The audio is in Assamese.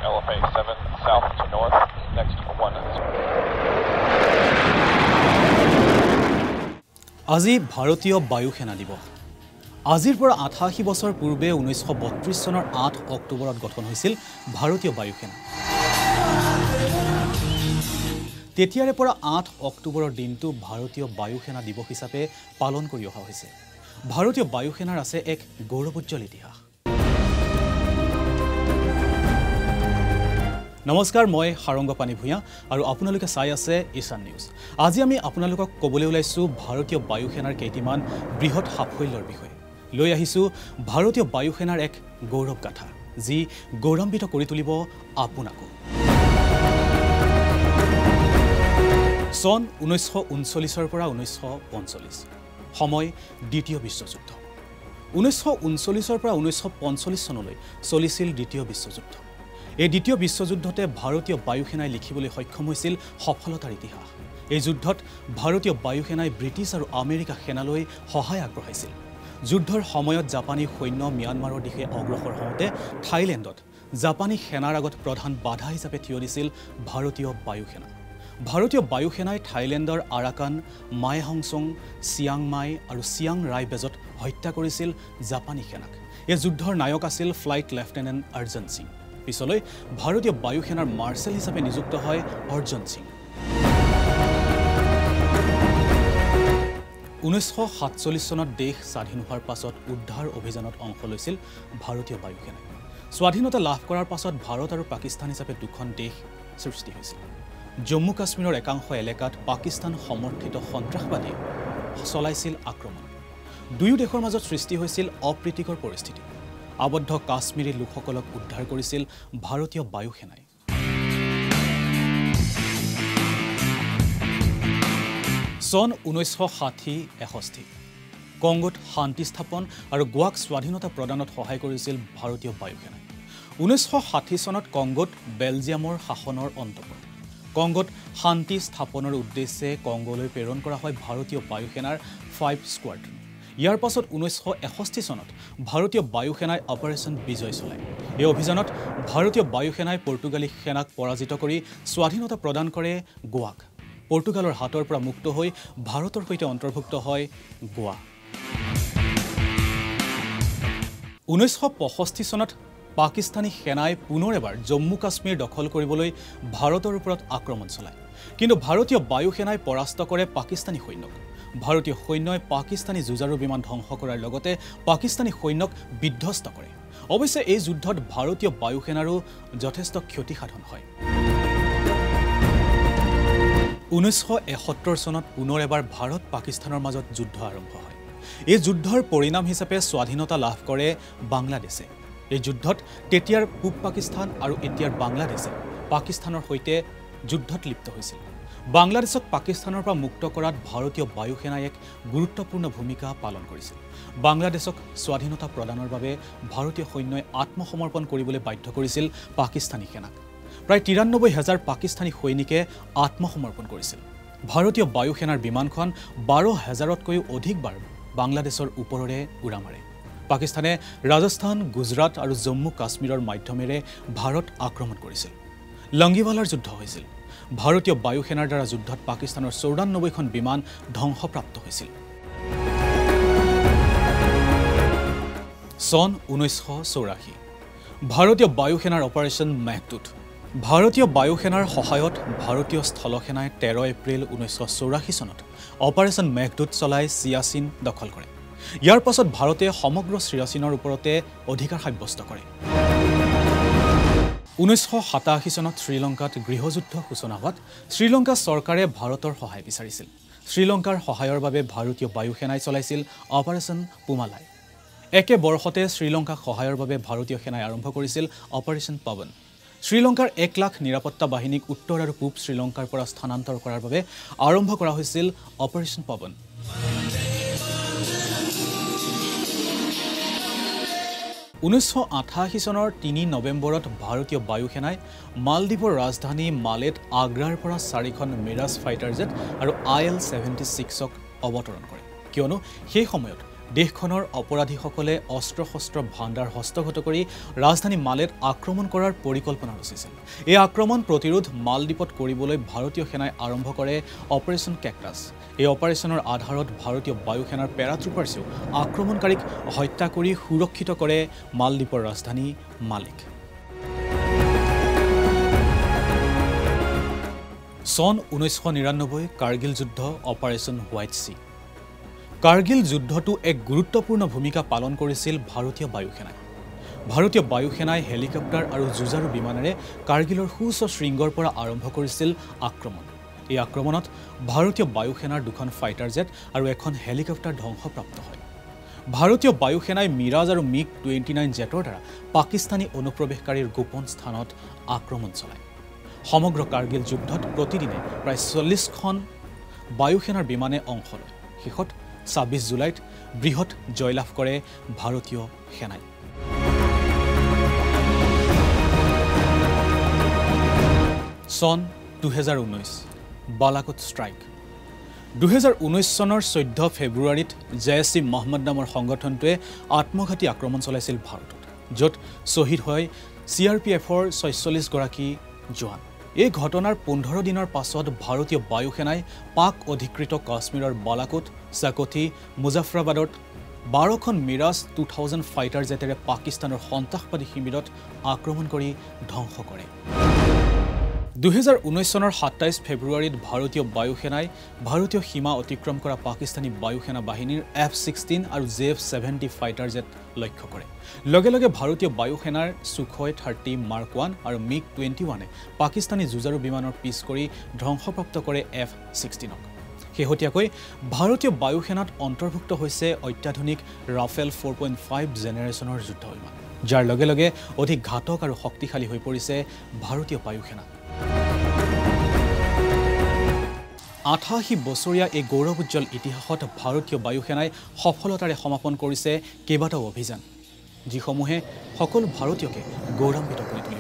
LFA 7 south to north, next 1. আজি ভাৰতীয় বায়ু সেনা দিৱস। আজিৰ পৰা 88 বছৰ পূৰ্বে 1932 চনৰ 8 অক্টোবৰত গঠন হৈছিল ভাৰতীয় বায়ু সেনা। তেতিয়াৰে পৰা 8 অক্টোবৰৰ দিনটো ভাৰতীয় বায়ু সেনা দিৱস হিচাপে পালন কৰি অহা হৈছে। ভাৰতীয় বায়ু সেনাৰ আছে এক গৌৰৱোজ্জ্বল ইতিহাস। নমস্কাৰ, মই সাৰংগপানী ভূঞা আৰু আপোনালোকে চাই আছে ঈশান নিউজ। আজি আমি আপোনালোকক ক'বলৈ ওলাইছোঁ ভাৰতীয় বায়ু সেনাৰ কেইটিমান বৃহৎ সাফল্যৰ বিষয়ে। লৈ আহিছোঁ ভাৰতীয় বায়ু সেনাৰ এক গৌৰৱ গাথা, যি গৌৰৱান্বিত কৰি তুলিব আপোনাকো। চন 1939 পৰা 1945, সময় দ্বিতীয় বিশ্বযুদ্ধ। 1939 পৰা 1945 চনলৈ চলিছিল দ্বিতীয় বিশ্বযুদ্ধ। এই দ্বিতীয় বিশ্বযুদ্ধতে ভাৰতীয় বায়ু সেনাই লিখিবলৈ সক্ষম হৈছিল সফলতাৰ ইতিহাস। এই যুদ্ধত ভাৰতীয় বায়ু সেনাই ব্ৰিটিছ আৰু আমেৰিকা সেনালৈ সহায় আগবঢ়াইছিল। যুদ্ধৰ সময়ত জাপানী সৈন্য ম্যানমাৰৰ দিশে অগ্ৰসৰ হওঁতে থাইলেণ্ডত জাপানী সেনাৰ আগত প্ৰধান বাধা হিচাপে থিয় দিছিল ভাৰতীয় বায়ু সেনা। ভাৰতীয় বায়ু সেনাই থাইলেণ্ডৰ আৰাকান, মাইহংছং, চিয়াং মাই আৰু চিয়াং ৰায় বেজত হত্যা কৰিছিল জাপানী সেনাক। এই যুদ্ধৰ নায়ক আছিল ফ্লাইট লেফটেনেণ্ট অৰ্জন সিং। পিছলৈ ভাৰতীয় বায়ু সেনাৰ মাৰ্চেল হিচাপে নিযুক্ত হয় অৰ্জন সিং। 1947 চনত দেশ স্বাধীন হোৱাৰ পাছত উদ্ধাৰ অভিযানত অংশ লৈছিল ভাৰতীয় বায়ু সেনাই। স্বাধীনতা লাভ কৰাৰ পাছত ভাৰত আৰু পাকিস্তান হিচাপে দুখন দেশ সৃষ্টি হৈছিল। জম্মু কাশ্মীৰৰ একাংশ এলেকাত পাকিস্তান সমৰ্থিত সন্ত্ৰাসবাদীয়ে চলাইছিল আক্ৰমণ। দুয়ো দেশৰ মাজত সৃষ্টি হৈছিল অপ্ৰীতিকৰ পৰিস্থিতি। আবদ্ধ কাশ্মীৰী লোকসকলক উদ্ধাৰ কৰিছিল ভাৰতীয় বায়ু সেনাই। চন 1960-61 কংগোত শান্তি স্থাপন আৰু গোৱাক স্বাধীনতা প্ৰদানত সহায় কৰিছিল ভাৰতীয় বায়ু সেনাই। 1960 চনত কংগোত বেলজিয়ামৰ শাসনৰ অন্ত পৰে। কংগোত শান্তি স্থাপনৰ উদ্দেশ্যে কংগোলৈ প্ৰেৰণ কৰা হয় ভাৰতীয় বায়ু সেনাৰ 5 স্কোৱাড্ৰন। ইয়াৰ পাছত 1961 চনত ভাৰতীয় বায়ু সেনাই অপাৰেশ্যন বিজয় চলায়। এই অভিযানত ভাৰতীয় বায়ু সেনাই পৰ্তুগালী সেনাক পৰাজিত কৰি স্বাধীনতা প্ৰদান কৰে গোৱাক। পৰ্তুগালৰ হাতৰ পৰা মুক্ত হৈ ভাৰতৰ সৈতে অন্তৰ্ভুক্ত হয় গোৱা। 1965 চনত পাকিস্তানী সেনাই পুনৰ এবাৰ জম্মু কাশ্মীৰ দখল কৰিবলৈ ভাৰতৰ ওপৰত আক্ৰমণ চলায়। কিন্তু ভাৰতীয় বায়ু সেনাই পৰাস্ত কৰে পাকিস্তানী সৈন্যক। ভাৰতীয় সৈন্যই পাকিস্তানী যুঁজাৰু বিমান ধ্বংস কৰাৰ লগতে পাকিস্তানী সৈন্যক বিধ্বস্ত কৰে। অৱশ্যে এই যুদ্ধত ভাৰতীয় বায়ু সেনাৰো যথেষ্ট ক্ষতিসাধন হয়। 1971 চনত পুনৰ এবাৰ ভাৰত পাকিস্তানৰ মাজত যুদ্ধ আৰম্ভ হয়। এই যুদ্ধৰ পৰিণাম হিচাপে স্বাধীনতা লাভ কৰে বাংলাদেশে। এই যুদ্ধত তেতিয়াৰ পূব পাকিস্তান আৰু এতিয়াৰ বাংলাদেশে পাকিস্তানৰ সৈতে যুদ্ধত লিপ্ত হৈছিল। বাংলাদেশক পাকিস্তানৰ পৰা মুক্ত কৰাত ভাৰতীয় বায়ু সেনাই এক গুৰুত্বপূৰ্ণ ভূমিকা পালন কৰিছিল। বাংলাদেশক স্বাধীনতা প্ৰদানৰ বাবে ভাৰতীয় সৈন্যই আত্মসমৰ্পণ কৰিবলৈ বাধ্য কৰিছিল পাকিস্তানী সেনাক। প্ৰায় 93,000 পাকিস্তানী সৈনিকে আত্মসমৰ্পণ কৰিছিল। ভাৰতীয় বায়ু সেনাৰ বিমানখন 12,000তকৈও অধিকবাৰ বাংলাদেশৰ ওপৰেৰে উৰা মাৰে। পাকিস্তানে ৰাজস্থান, গুজৰাট আৰু জম্মু কাশ্মীৰৰ মাধ্যমেৰে ভাৰত আক্ৰমণ কৰিছিল। লংগিৱালাৰ যুদ্ধ হৈছিল। ভাৰতীয় বায়ু সেনাৰ দ্বাৰা যুদ্ধত পাকিস্তানৰ 94খন বিমান ধ্বংসপ্ৰাপ্ত হৈছিল। চন 1984 ভাৰতীয় বায়ু সেনাৰ অপাৰেশ্যন মেঘদূত। ভাৰতীয় বায়ু সেনাৰ সহায়ত ভাৰতীয় স্থলসেনাই 13 এপ্ৰিল 1984 চনত অপাৰেশ্যন মেঘদূত চলাই চিয়াচিন দখল কৰে। ইয়াৰ পাছত ভাৰতে সমগ্ৰ চিয়াচিনৰ ওপৰতে অধিকাৰ সাব্যস্ত কৰে। 1987 চনত শ্ৰীলংকাত গৃহযুদ্ধ সূচনা হোৱাত শ্ৰীলংকা চৰকাৰে ভাৰতৰ সহায় বিচাৰিছিল। শ্ৰীলংকাৰ সহায়ৰ বাবে ভাৰতীয় বায়ু সেনাই চলাইছিল অপাৰেশ্যন পুমালাই। একে বৰ্ষতে শ্ৰীলংকাক সহায়ৰ বাবে ভাৰতীয় সেনাই আৰম্ভ কৰিছিল অপাৰেশ্যন পৱন। শ্ৰীলংকাৰ 1 লাখ নিৰাপত্তা বাহিনীক উত্তৰ আৰু পূব শ্ৰীলংকাৰ পৰা স্থানান্তৰ কৰাৰ বাবে আৰম্ভ কৰা হৈছিল অপাৰেশ্যন পৱন। 1988 চনৰ 3 নৱেম্বৰত ভাৰতীয় বায়ু সেনাই মালদ্বীপৰ ৰাজধানী মালেত আগ্ৰাৰ পৰা 4খন মিৰাজ ফাইটাৰ জেট আৰু IL-76ক অৱতৰণ কৰে, কিয়নো সেই সময়ত দেশখনৰ অপৰাধীসকলে অস্ত্ৰ শস্ত্ৰ ভাণ্ডাৰ হস্তগত কৰি ৰাজধানী মালেত আক্ৰমণ কৰাৰ পৰিকল্পনা ৰচিছিল। এই আক্ৰমণ প্ৰতিৰোধ মালদ্বীপত কৰিবলৈ ভাৰতীয় সেনাই আৰম্ভ কৰে অপাৰেশ্যন কেকটাছ। এই অপাৰেশ্যনৰ আধাৰত ভাৰতীয় বায়ুসেনাৰ পেৰাট্ৰুপাৰ্ছেও আক্ৰমণকাৰীক হত্যা কৰি সুৰক্ষিত কৰে মালদ্বীপৰ ৰাজধানী মালেক। চন 1999 কাৰ্গিল যুদ্ধ অপাৰেশ্যন হোৱাইট চি। কাৰ্গিল যুদ্ধটো এক গুৰুত্বপূৰ্ণ ভূমিকা পালন কৰিছিল ভাৰতীয় বায়ুসেনাই। ভাৰতীয় বায়ুসেনাই হেলিকপ্টাৰ আৰু যুঁজাৰু বিমানেৰে কাৰ্গিলৰ সুউচ্চ শৃংগৰ পৰা আৰম্ভ কৰিছিল আক্ৰমণ। এই আক্ৰমণত ভাৰতীয় বায়ুসেনাৰ 2খন ফাইটাৰ জেট আৰু এখন হেলিকপ্টাৰ ধ্বংসপ্ৰাপ্ত হয়। ভাৰতীয় বায়ুসেনাই মিৰাজ আৰু MiG-29 জেটৰ দ্বাৰা পাকিস্তানী অনুপ্ৰৱেশকাৰীৰ গোপন স্থানত আক্ৰমণ চলায়। সমগ্ৰ কাৰ্গিল যুদ্ধত প্ৰতিদিনে প্ৰায় 40খন বায়ুসেনাৰ বিমানে অংশ লয়। শেষত 26 জুলাইত বৃহৎ জয়লাভ কৰে ভাৰতীয় সেনাই। চন 2019 বালাকোট ষ্ট্ৰাইক। 2019 চনৰ 14 ফেব্ৰুৱাৰীত জেএছ-ই মহম্মদ নামৰ সংগঠনটোৱে আত্মঘাতী আক্ৰমণ চলাইছিল ভাৰতত, য'ত শ্বহীদ হয় CRPFৰ 46 গৰাকী জোৱান। এই ঘটনাৰ 15 দিনৰ পাছত ভাৰতীয় বায়ুসেনাই পাক অধিকৃত কাশ্মীৰৰ বালাকোট, চাকোথি, মুজাফৰাবাদত 12খন মিৰাজ 2000 ফাইটাৰ জেটেৰে পাকিস্তানৰ সন্ত্ৰাসবাদী শিবিৰত আক্ৰমণ কৰি ধ্বংস কৰে। 2019 চনৰ 27 ফেব্ৰুৱাৰীত ভাৰতীয় বায়ুসেনাই ভাৰতীয় সীমা অতিক্ৰম কৰা পাকিস্তানী বায়ুসেনা বাহিনীৰ F-16 আৰু JF-70 ফাইটাৰ জেট লক্ষ্য কৰে। লগে লগে ভাৰতীয় বায়ুসেনাৰ Sukhoi 30 Mark 1 আৰু MiG-21 পাকিস্তানী যুঁজাৰু বিমানৰ পিছ কৰি ধ্বংসপ্ৰাপ্ত কৰে F-16ক। শেহতীয়াকৈ ভাৰতীয় বায়ুসেনাত অন্তৰ্ভুক্ত হৈছে অত্যাধুনিক ৰাফেল 4.5 জেনেৰেশ্যনৰ যুদ্ধ বিমান, যাৰ লগে লগে অধিক ঘাতক আৰু শক্তিশালী হৈ পৰিছে ভাৰতীয় বায়ুসেনা। 88 বছৰীয়া এই গৌৰৱোজ্জ্বল ইতিহাসত ভাৰতীয় বায়ুসেনাই সফলতাৰে সমাপন কৰিছে কেইবাটাও অভিযান, যিসমূহে সকলো ভাৰতীয়কে গৌৰৱান্বিত কৰি তুলিছে।